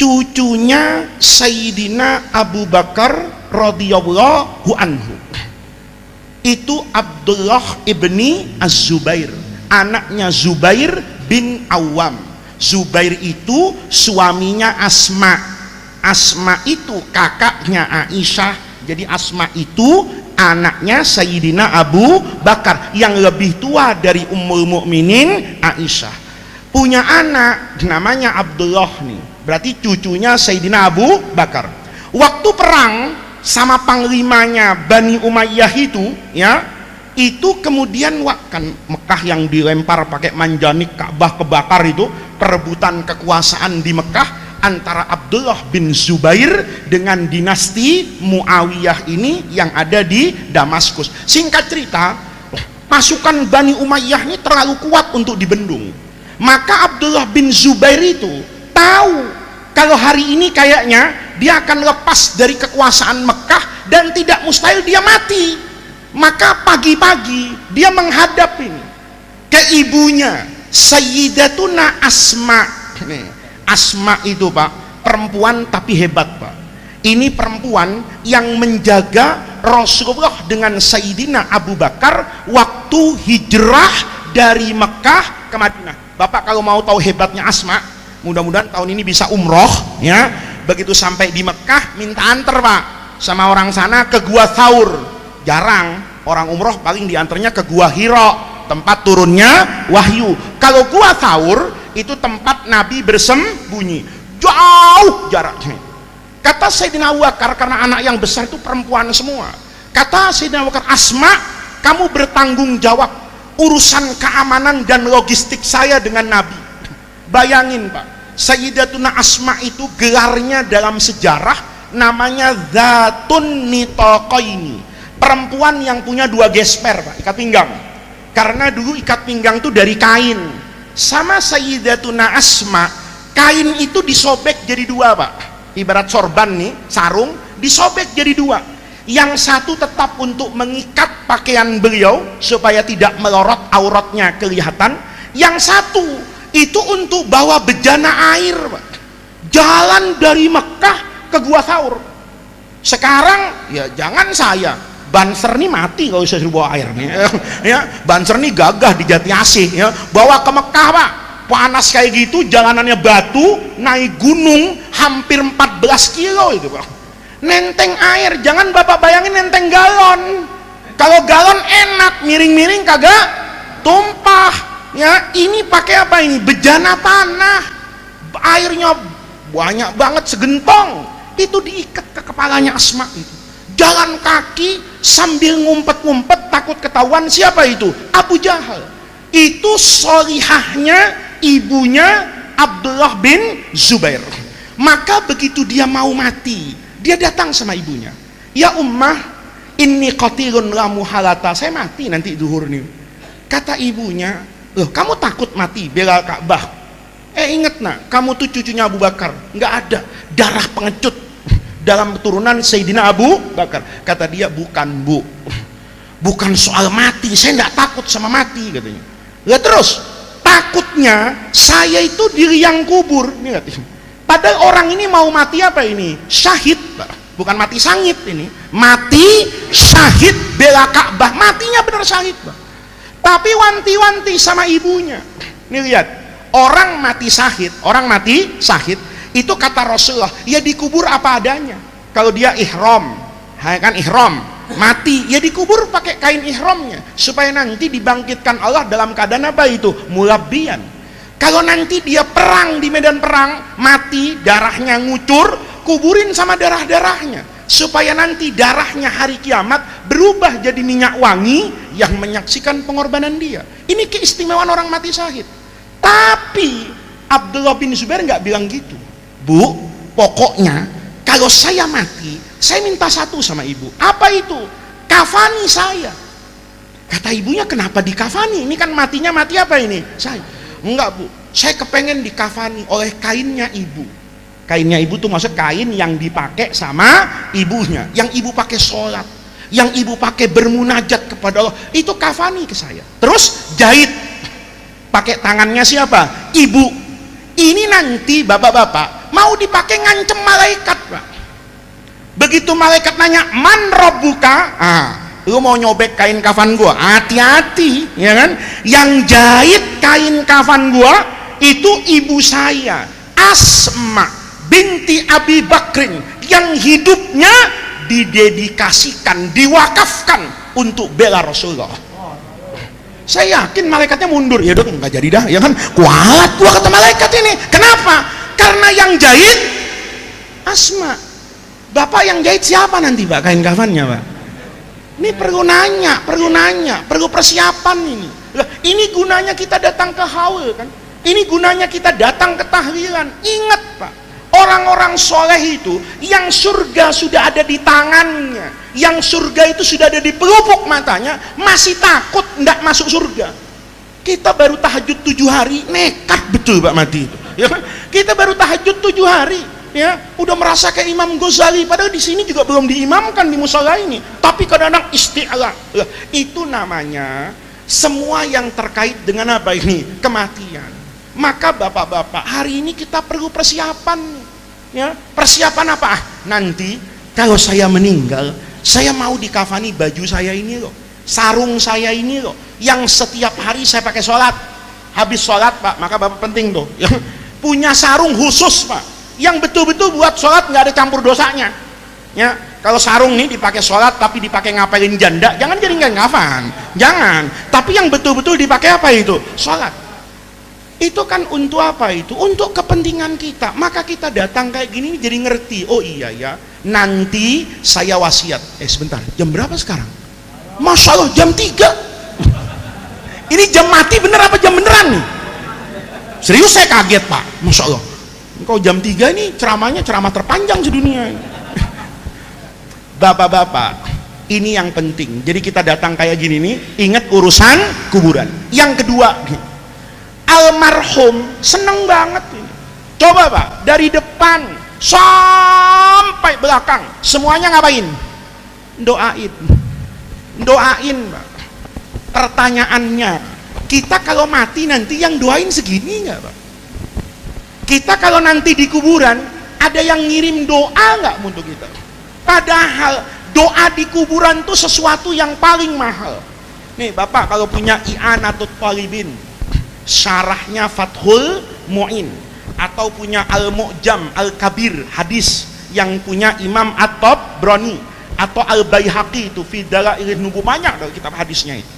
cucunya Sayyidina Abu Bakar radhiyallahu anhu, itu Abdullah ibni Az-Zubair, anaknya Zubair bin Awam. Zubair itu suaminya Asma. Asma itu kakaknya Aisyah. Jadi Asma itu anaknya Sayyidina Abu Bakar yang lebih tua dari Ummul Mukminin Aisyah. Punya anak namanya Abdullah nih, berarti cucunya Sayyidina Abu Bakar. Waktu perang sama panglimanya Bani Umayyah itu ya, itu kemudian kan Mekah yang dilempar pakai manjanik, Ka'bah kebakar, itu perebutan kekuasaan di Mekah antara Abdullah bin Zubair dengan dinasti Muawiyah ini yang ada di Damaskus. Singkat cerita, pasukan Bani Umayyah ini terlalu kuat untuk dibendung. Maka Abdullah bin Zubair itu tahu kalau hari ini kayaknya dia akan lepas dari kekuasaan Mekah dan tidak mustahil dia mati. Maka pagi-pagi dia menghadap ini ke ibunya Sayyidatuna Asma. Nih, Asma itu Pak, perempuan tapi hebat Pak. Ini perempuan yang menjaga Rasulullah dengan Sayyidina Abu Bakar waktu hijrah dari Mekah ke Madinah. Bapak kalau mau tahu hebatnya Asma, mudah-mudahan tahun ini bisa umroh ya. Begitu sampai di Mekah minta antar Pak sama orang sana ke Gua Thaur. Jarang orang umroh, paling diantarnya ke Gua Hira, tempat turunnya wahyu. Kalau Gua Thaur itu tempat Nabi bersembunyi, jauh jaraknya. Kata Sayyidina Abu Bakar, karena anak yang besar itu perempuan semua, kata Sayyidina Abu Bakar, Asma, kamu bertanggung jawab urusan keamanan dan logistik saya dengan Nabi. Bayangin Pak, Sayyidatuna Asma itu gelarnya dalam sejarah namanya Dzatun Nitaqaini, perempuan yang punya dua gesper Pak, ikat pinggang. Karena dulu ikat pinggang itu dari kain. Sama Sayyidatuna Asma, kain itu disobek jadi dua Pak, ibarat sorban nih, sarung disobek jadi dua. Yang satu tetap untuk mengikat pakaian beliau supaya tidak melorot auratnya kelihatan. Yang satu itu untuk bawa bejana air Pak, jalan dari Mekah ke Gua Thaur. Sekarang ya jangan saya, Banser nih mati kalau saya suruh bawa air nih ya. Banser nih gagah di Jati Asih ya, bawa ke Mekah Pak, panas kayak gitu, jalanannya batu, naik gunung hampir 14 kilo itu Pak, nenteng air. Jangan Bapak bayangin nenteng galon. Kalau galon enak, miring-miring kagak tumpah ya. Ini pakai apa ini? Bejana tanah, airnya banyak banget segentong, itu diikat ke kepalanya Asma itu. Jalan kaki sambil ngumpet-ngumpet takut ketahuan. Siapa itu? Abu Jahal. Itu solihahnya ibunya Abdullah bin Zubair. Maka begitu dia mau mati, dia datang sama ibunya, ya ummah, inni qatilun la muhalata, saya mati nanti zuhur nih. Kata ibunya, loh kamu takut mati bela Ka'bah? Inget nak, kamu tuh cucunya Abu Bakar, nggak ada darah pengecut dalam keturunan Sayyidina Abu Bakar. Kata dia, bukan Bu, bukan soal mati, saya nggak takut sama mati katanya. Ya terus takutnya saya itu di liang kubur nih katanya. Padahal orang ini mau mati apa ini? Syahid Pak, bukan mati sangit ini, mati syahid bela Ka'bah, matinya benar syahid Pak. Tapi wanti-wanti sama ibunya. Nih lihat, orang mati syahid, orang mati syahid Itu kata Rasulullah, ya dikubur apa adanya. Kalau dia ihram, kan ihram, mati, ya dikubur pakai kain ihramnya, supaya nanti dibangkitkan Allah dalam keadaan apa itu? Mulabbiyan. Kalau nanti dia perang di medan perang, mati, darahnya ngucur, kuburin sama darah-darahnya, supaya nanti darahnya hari kiamat berubah jadi minyak wangi yang menyaksikan pengorbanan dia. Ini keistimewaan orang mati syahid. Tapi Abdullah bin Zubair nggak bilang gitu. Bu, pokoknya kalau saya mati, saya minta satu sama ibu. Apa itu? Kafani saya. Kata ibunya, kenapa dikafani? Ini kan matinya mati apa ini? Saya, enggak bu, saya kepengen dikafani oleh kainnya ibu. Kainnya ibu tuh maksud kain yang dipakai sama ibunya, yang ibu pakai sholat, yang ibu pakai bermunajat kepada Allah, itu kafani ke saya. Terus jahit pakai tangannya siapa? Ibu. Ini nanti bapak-bapak mau dipakai ngancem malaikat, Pak. Begitu malaikat nanya, man rabbuka? Lu mau nyobek kain kafan gua? Hati-hati, ya kan? Yang jahit kain kafan gua itu ibu saya, Asma binti Abi Bakrin, yang hidupnya didedikasikan, diwakafkan untuk bela Rasulullah. Saya yakin malaikatnya mundur. Ya dong, nggak jadi dah, ya kan? Kualat gua kata malaikat ini. Kenapa? Karena yang jahit Asma. Bapak yang jahit siapa nanti, Pak, kain kafannya, Pak? Ini perlu nanya, perlu persiapan ini. Ini gunanya kita datang ke haul, kan? Ini gunanya kita datang ke tahlilan. Ingat, Pak, orang-orang soleh itu yang surga sudah ada di tangannya, yang surga itu sudah ada di pelupuk matanya, masih takut tidak masuk surga. Kita baru tahajud 7 hari, nekat betul Pak mati itu, ya. Kita baru tahajud 7 hari, ya, udah merasa kayak Imam Ghazali, padahal di sini juga belum diimamkan di musola ini, tapi kadang-kadang isti'ala. Itu namanya semua yang terkait dengan apa ini? Kematian. Maka bapak-bapak, hari ini kita perlu persiapan, ya. Persiapan apa? Nanti kalau saya meninggal, saya mau dikafani baju saya ini loh, sarung saya ini loh, yang setiap hari saya pakai sholat. Habis sholat, Pak, maka bapak penting tuh, ya, punya sarung khusus, Pak, yang betul-betul buat sholat, nggak ada campur dosanya, ya. Kalau sarung nih dipakai sholat tapi dipakai ngapain janda, jangan jadi nggak kafan, jangan. Tapi yang betul-betul dipakai apa itu? Sholat. Itu kan untuk apa itu? Untuk kepentingan kita. Maka kita datang kayak gini jadi ngerti. Oh iya ya, nanti saya wasiat. Sebentar, jam berapa sekarang? Masya Allah, jam 3. Ini jam mati bener apa jam beneran nih? Serius saya kaget, Pak. Masya Allah, kau jam 3 ini ceramahnya ceramah terpanjang sedunia. Bapak-bapak, ini yang penting. Jadi kita datang kayak gini nih, ingat urusan kuburan. Yang kedua, almarhum seneng banget ini. Coba Pak, dari depan sampai belakang semuanya ngapain? Doain. Doain, Pak. Pertanyaannya, kita kalau mati nanti yang doain segini nggak, Pak? Kita kalau nanti di kuburan ada yang ngirim doa nggak untuk kita? Padahal doa di kuburan itu sesuatu yang paling mahal. Nih Bapak kalau punya I'anatut Thalibin, syarahnya Fathul Mu'in, atau punya Al-Mu'jam Al-Kabir hadis yang punya Imam At-Tabrani, atau Al-Baihaqi itu fi Dalailin Nubuwah, banyak dari kitab hadisnya itu.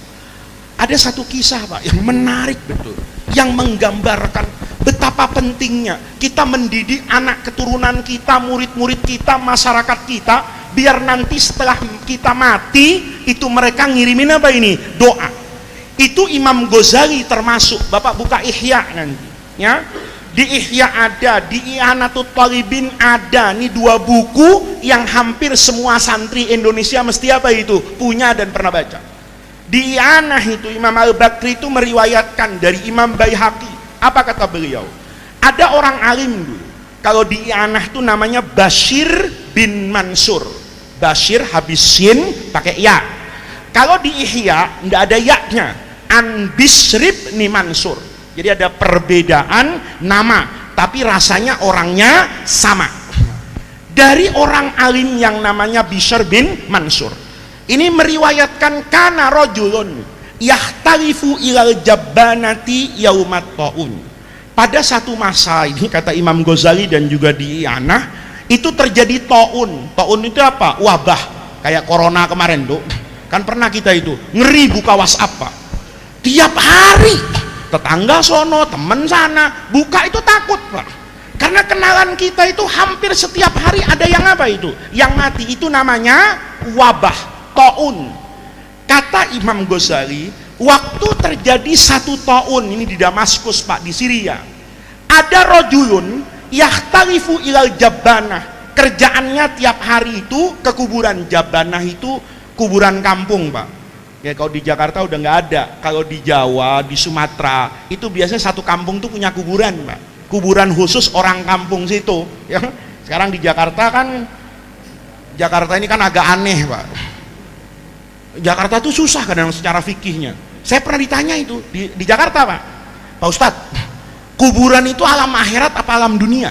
Ada satu kisah, Pak, yang menarik betul, yang menggambarkan betapa pentingnya kita mendidik anak keturunan kita, murid-murid kita, masyarakat kita, biar nanti setelah kita mati itu mereka ngirimin apa ini? Doa. Itu Imam Ghazali termasuk. Bapak buka Ihya nanti, ya. Di Ihya ada, di I'anatut Thalibin ada. Ini 2 buku yang hampir semua santri Indonesia mesti apa itu? Punya dan pernah baca. Di I'anah itu Imam Al-Bakri itu meriwayatkan dari Imam Baihaqi. Apa kata beliau? Ada orang alim dulu, kalau di I'anah itu namanya Bashir bin Mansur. Bashir habis sin pakai ya. Kalau di Ihya tidak ada ya-nya, An Bisrib ni Mansur. Jadi ada perbedaan nama, tapi rasanya orangnya sama. Dari orang alim yang namanya Bishr bin Mansur, ini meriwayatkan kana rajulun yahtalifu ilal jabbanati yaumat ta'un. pada satu masa ini, kata Imam Ghazali dan juga di I'anah, itu terjadi taun. Taun itu apa? Wabah, kayak corona kemarin tuh kan, pernah kita itu ngeri buka WhatsApp Pak, tiap hari tetangga sono, temen sana buka itu takut Pak, karena kenalan kita itu hampir setiap hari ada yang apa itu, yang mati. Itu namanya wabah, taun. Kata Imam Ghazali, waktu terjadi satu taun ini di Damaskus Pak, di Syria, ada rojulun yahtalifu ilal jabbanah, kerjaannya tiap hari itu ke kuburan. Jabbanah itu kuburan kampung Pak ya, kalau di Jakarta udah nggak ada. Kalau di Jawa, di Sumatera itu biasanya satu kampung tuh punya kuburan Pak, kuburan khusus orang kampung situ ya. Sekarang di Jakarta kan, Jakarta ini kan agak aneh Pak, Jakarta tuh susah kadang secara fikihnya. Saya pernah ditanya itu di Jakarta Pak Ustadz, kuburan itu alam akhirat apa alam dunia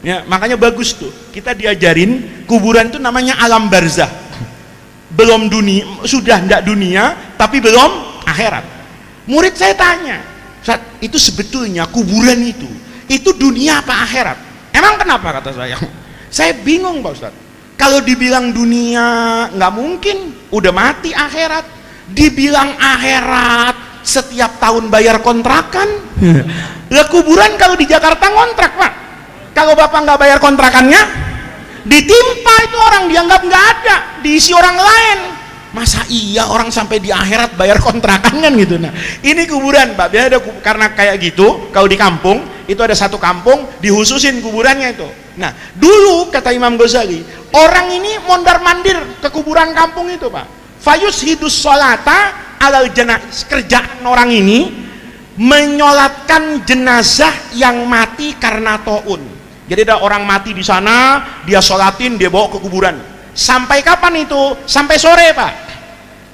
ya? Makanya bagus tuh kita diajarin kuburan itu namanya alam barzah, belum dunia, sudah ndak dunia tapi belum akhirat. Murid saya tanya, Ustadz, itu sebetulnya kuburan itu dunia apa akhirat? Emang kenapa? Kata saya bingung Pak Ustadz, kalau dibilang dunia nggak mungkin, udah mati akhirat. Dibilang akhirat setiap tahun bayar kontrakan. Lah kuburan kalau di Jakarta ngontrak Pak, kalau Bapak nggak bayar kontrakannya ditimpa itu orang, dianggap nggak ada, diisi orang lain. Masa iya orang sampai di akhirat bayar kontrakan kan gitu. Nah ini kuburan Pak, biasa ada, karena kayak gitu. Kalau di kampung itu ada satu kampung dihususin kuburannya itu. Nah dulu kata Imam Ghazali, orang ini mondar mandir ke kuburan kampung itu Pak, fayus hidus sholata alal jenazah. Kerjaan orang ini menyolatkan jenazah yang mati karena taun. Jadi ada orang mati di sana, dia sholatin, dia bawa ke kuburan. Sampai kapan itu? Sampai sore Pak.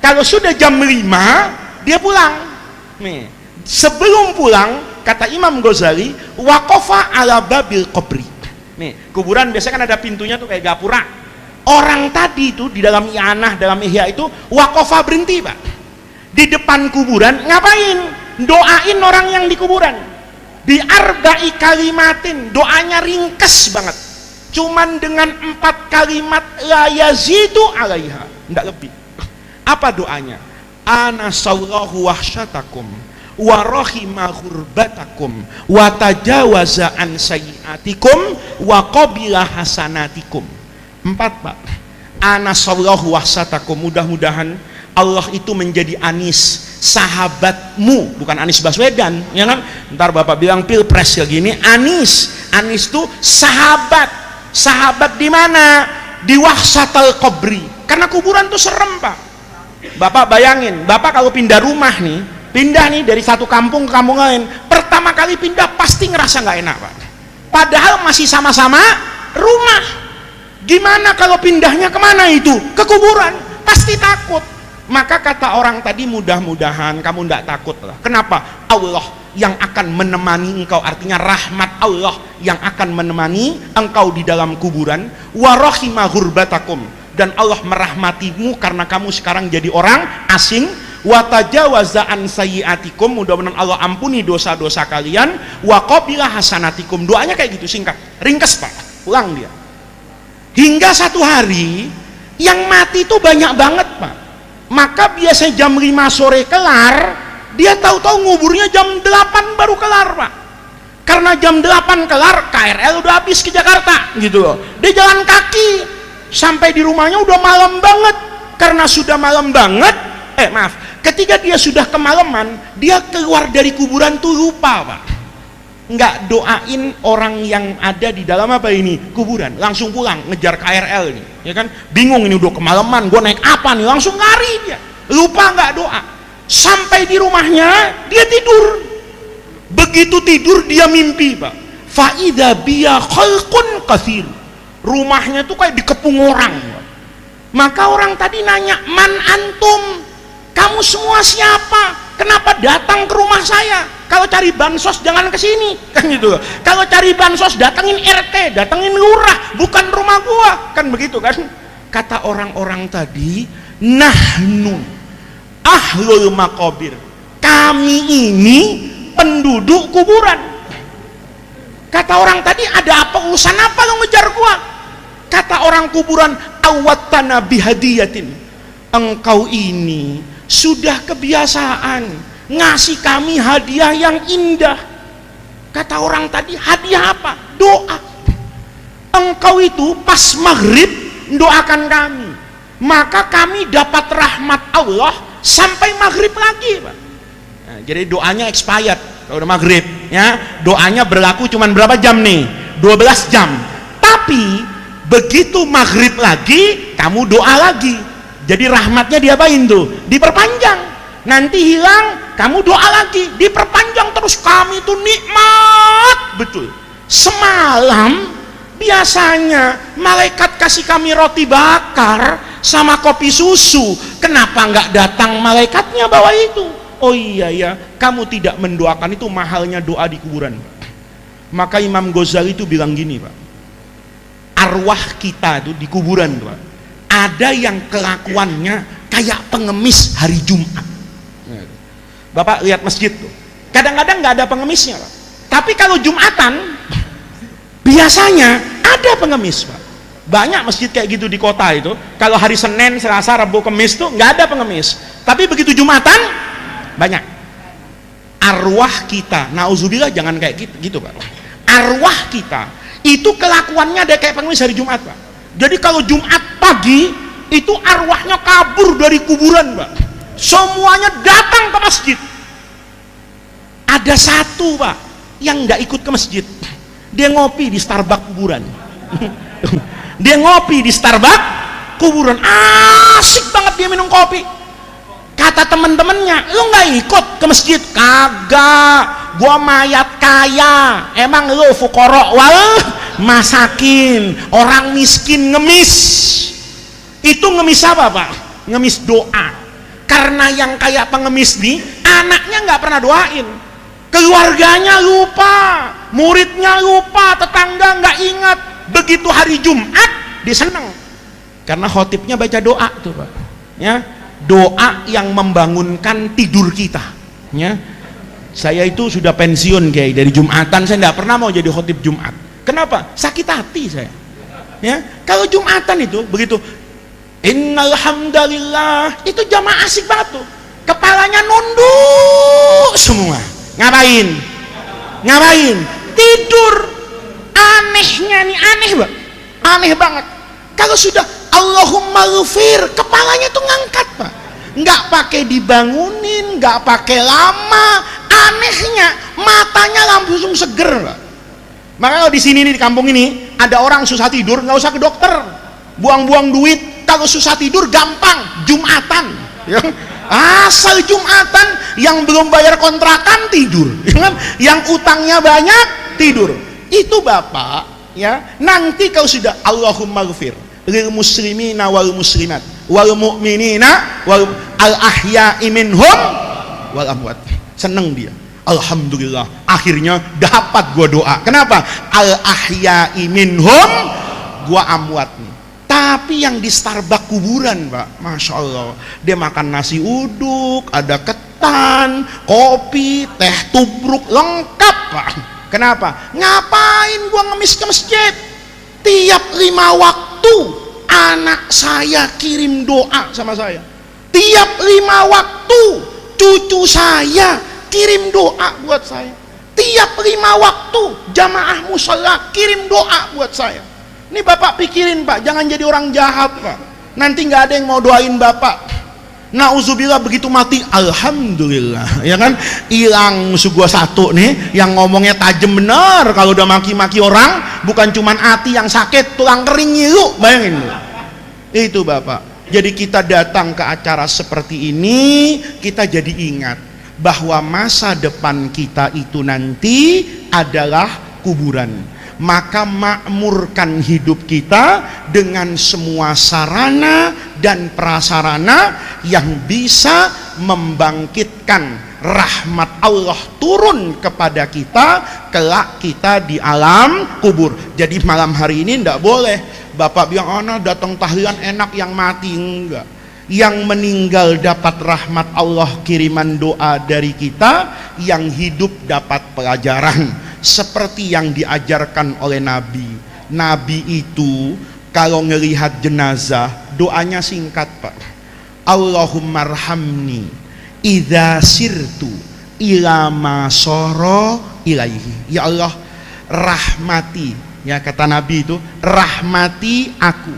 Kalau sudah jam 5 dia pulang nih. Sebelum pulang kata Imam Ghazali, waqafa ala babil qabri. Nih kuburan biasanya kan ada pintunya tuh kayak gapura. Orang tadi itu di dalam I'anah, dalam Ihya itu waqafa, berhenti Pak di depan kuburan. Ngapain? Doain orang yang di kuburan. Bi arba'i kalimatin, doanya ringkes banget, cuman dengan 4 kalimat, la yazidu alaiha, enggak lebih. Apa doanya? Ana sallahu wahsyatakum wa rahima ghurbatakum wa tajawaza an sayyiatikum wa qabila hasanatikum. 4 Pak. Ana sallahu wahsyatakum, mudah-mudahan Allah itu menjadi Anis, sahabatmu, bukan Anies Baswedan ya kan, ntar Bapak bilang pilpres kayak gini. Anis itu sahabat. Sahabat di mana? Di wahsatal qabri, karena kuburan tuh serem Pak. Bapak bayangin, Bapak kalau pindah rumah nih, pindah nih dari satu kampung ke kampung lain, pertama kali pindah pasti ngerasa nggak enak Pak, padahal masih sama-sama rumah. Gimana kalau pindahnya kemana itu? Ke kuburan, pasti takut. Maka kata orang tadi, mudah-mudahan kamu tidak takut lah. Kenapa? Allah yang akan menemani engkau, artinya rahmat Allah yang akan menemani engkau di dalam kuburan. Wa rahima ghurbatakum, dan Allah merahmatimu karena kamu sekarang jadi orang asing. Wa tajawaza an sayyiatikum, mudah-mudahan Allah ampuni dosa-dosa kalian. Wa qabila hasanatikum, doanya kayak gitu, singkat, ringkes Pak, pulang dia. Hingga satu hari yang mati itu banyak banget Pak. Maka biasanya jam 5 sore kelar, dia tahu-tahu nguburnya jam 8 baru kelar Pak. Karena jam 8 kelar, KRL udah habis ke Jakarta gitu loh. Dia jalan kaki sampai di rumahnya udah malam banget. Karena sudah malam banget, ketika dia sudah kemalaman, dia keluar dari kuburan tuh lupa Pak, nggak doain orang yang ada di dalam apa ini kuburan, langsung pulang ngejar KRL nih ya kan, bingung ini udah kemalaman, gue naik apa nih, langsung lari dia, lupa nggak doa. Sampai di rumahnya dia tidur, begitu tidur dia mimpi Pak, faida biya khalqun katsir, rumahnya tuh kayak dikepung orang Pak. Maka orang tadi nanya, man antum, kamu semua siapa, kenapa datang ke rumah saya? Kalau cari bansos jangan ke sini kan gitu. Kalau cari bansos datangin RT, datangin lurah, bukan rumah gua, kan begitu kan. Kata orang-orang tadi, nahnu ahlul maqabir, kami ini penduduk kuburan. Kata orang tadi, ada apa, urusan apa lo ngejar gua? Kata orang kuburan, awatana bihadiyatin, engkau ini sudah kebiasaan ngasih kami hadiah yang indah. Kata orang tadi, hadiah apa? Doa. Engkau itu pas maghrib doakan kami, maka kami dapat rahmat Allah sampai maghrib lagi, Pak. Nah, jadi doanya expired kalau udah maghrib, ya. Doanya berlaku cuman berapa jam nih? 12 jam. Tapi begitu maghrib lagi, kamu doa lagi. Jadi rahmatnya diapain tuh? Diperpanjang. Nanti hilang, kamu doa lagi, diperpanjang terus. Kami tuh nikmat betul. Semalam biasanya malaikat kasih kami roti bakar sama kopi susu. Kenapa nggak datang malaikatnya bawa itu? Oh iya ya, kamu tidak mendoakan, itu mahalnya doa di kuburan. Maka Imam Ghazali itu bilang gini, Pak, arwah kita itu di kuburan, Pak, ada yang kelakuannya kayak pengemis hari Jumat. Bapak lihat masjid tuh, kadang-kadang nggak ada pengemisnya, Pak. Tapi kalau Jumatan biasanya ada pengemis, Pak. Banyak masjid kayak gitu di kota itu. Kalau hari Senin, Selasa, Rabu, Kamis tuh nggak ada pengemis. Tapi begitu Jumatan banyak. Arwah kita, nauzubillah, jangan kayak gitu, Pak. Arwah kita itu kelakuannya ada kayak pengemis hari Jumat, Pak. Jadi kalau Jumat pagi itu arwahnya kabur dari kuburan, Pak. Semuanya datang ke masjid. Ada satu, Pak, yang nggak ikut ke masjid. Dia ngopi di Starbucks kuburan. Dia ngopi di Starbucks kuburan, asik banget dia minum kopi. Kata temen-temennya, lu nggak ikut ke masjid? Kagak, gua mayat kaya. Emang lu fuqara wal masakin, orang miskin ngemis. Itu ngemis apa, Pak? Ngemis doa. Karena yang kayak pengemis nih, anaknya nggak pernah doain, keluarganya lupa, muridnya lupa, tetangga nggak ingat. Begitu hari Jumat dia seneng karena khotibnya baca doa tuh, Pak, ya. Doa yang membangunkan tidur kita, ya. Saya itu sudah pensiun, Kiai, dari Jumatan saya nggak pernah mau jadi khotib Jumat. Kenapa? Sakit hati saya, ya. Kalau Jumatan itu begitu innal hamdalillah, itu jamaah asik banget tuh, kepalanya nunduk semua. Ngapain? Tidur. Anehnya nih, aneh, Pak, aneh banget. Kalau sudah Allahumma ghfir, kepalanya tuh ngangkat, Pak, nggak pakai dibangunin, nggak pakai lama. Anehnya matanya langsung seger, Pak. Maka kalau di sini nih, di kampung ini ada orang susah tidur, nggak usah ke dokter, buang-buang duit. Kalau susah tidur gampang, Jumatan, ya. Asal Jumatan, yang belum bayar kontrakan tidur, ya kan? Yang utangnya banyak tidur. Itu Bapak, ya. Nanti kalau sudah Allahumma ghfir lil muslimina wal muslimat wal mu'minina wal al ahya'i minhum wal amwat, seneng dia. Alhamdulillah, akhirnya dapat gua doa. Kenapa? Al ahya'i minhum, gua amwat nih. Tapi yang di Starbucks kuburan, Pak, Masya Allah, dia makan nasi uduk, ada ketan, kopi, teh tubruk, lengkap, Pak. Kenapa? Ngapain gua ngemis ke masjid? Tiap 5 waktu anak saya kirim doa sama saya. Tiap 5 waktu cucu saya kirim doa buat saya. Tiap 5 waktu jamaah mushola kirim doa buat saya. Ini Bapak pikirin, Pak, jangan jadi orang jahat, Pak. Nanti nggak ada yang mau doain Bapak. Nauzubillah, begitu mati, alhamdulillah, ya kan, hilang musuh gua satu nih, yang ngomongnya tajam bener. Kalau udah maki-maki orang, bukan cuman hati yang sakit, tulang kering nyilu, bayangin lu. Itu Bapak. Jadi kita datang ke acara seperti ini, kita jadi ingat bahwa masa depan kita itu nanti adalah kuburan. Maka makmurkan hidup kita dengan semua sarana dan prasarana yang bisa membangkitkan rahmat Allah turun kepada kita kelak kita di alam kubur. Jadi malam hari ini tidak boleh Bapak bilang, oh, nah, datang tahlilan enak yang mati. Enggak. Yang meninggal dapat rahmat Allah, kiriman doa dari kita. Yang hidup dapat pelajaran seperti yang diajarkan oleh Nabi. Nabi itu kalau ngelihat jenazah doanya singkat, Pak. Allahummarhamni idza sirtu ila ma sara ilaihi. Ya Allah, rahmati, ya kata Nabi itu, rahmati aku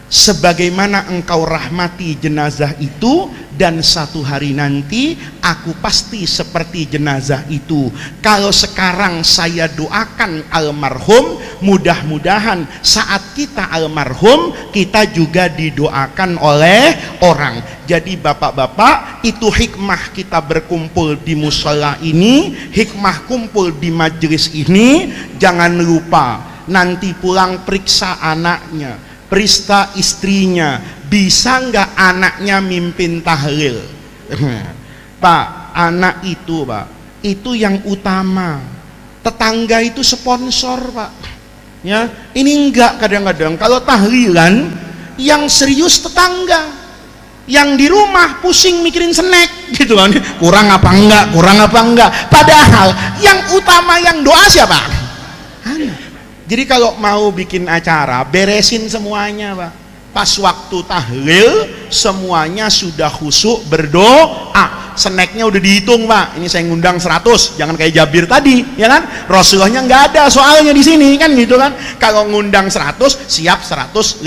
sebagaimana engkau rahmati jenazah itu, dan satu hari nanti aku pasti seperti jenazah itu. Kalau sekarang saya doakan almarhum, mudah-mudahan saat kita almarhum kita juga didoakan oleh orang. Jadi bapak-bapak, itu hikmah kita berkumpul di musola ini, hikmah kumpul di majelis ini. Jangan lupa nanti pulang periksa anaknya, periksa istrinya, bisa nggak anaknya mimpin tahlil. Pak, anak itu Pak, itu yang utama. Tetangga itu sponsor Pak, ya. Ini enggak, kadang-kadang kalau tahlilan yang serius tetangga, yang di rumah pusing mikirin snack gitu kan, kurang apa enggak, padahal yang utama yang doa siapa? Anak. Jadi kalau mau bikin acara, beresin semuanya Pak. Pas waktu tahlil semuanya sudah khusyuk berdoa. Snacknya udah dihitung Pak. Ini saya ngundang 100, jangan kayak Jabir tadi, ya kan? Rasulullah nggak ada soalnya di sini kan gitu kan. Kalau ngundang 100, siap 150.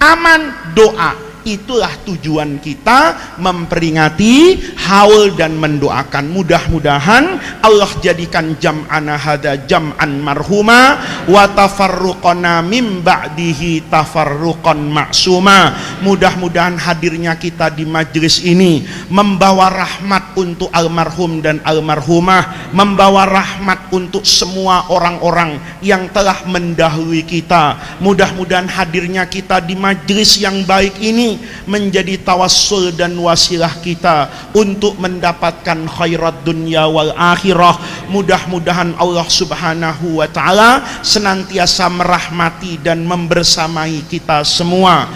Aman, doa. Itulah tujuan kita memperingati haul dan mendoakan. Mudah-mudahan Allah jadikan jam'ana hadza jam'an marhuma wa tafarruqana mim ba'dihi tafarruqan ma'suma. Mudah-mudahan hadirnya kita di majelis ini membawa rahmat untuk almarhum dan almarhumah, membawa rahmat untuk semua orang-orang yang telah mendahului kita. Mudah-mudahan hadirnya kita di majelis yang baik ini menjadi tawassul dan wasilah kita untuk mendapatkan khairat dunia wal akhirah. Mudah-mudahan Allah subhanahu wa ta'ala senantiasa merahmati dan membersamai kita semua.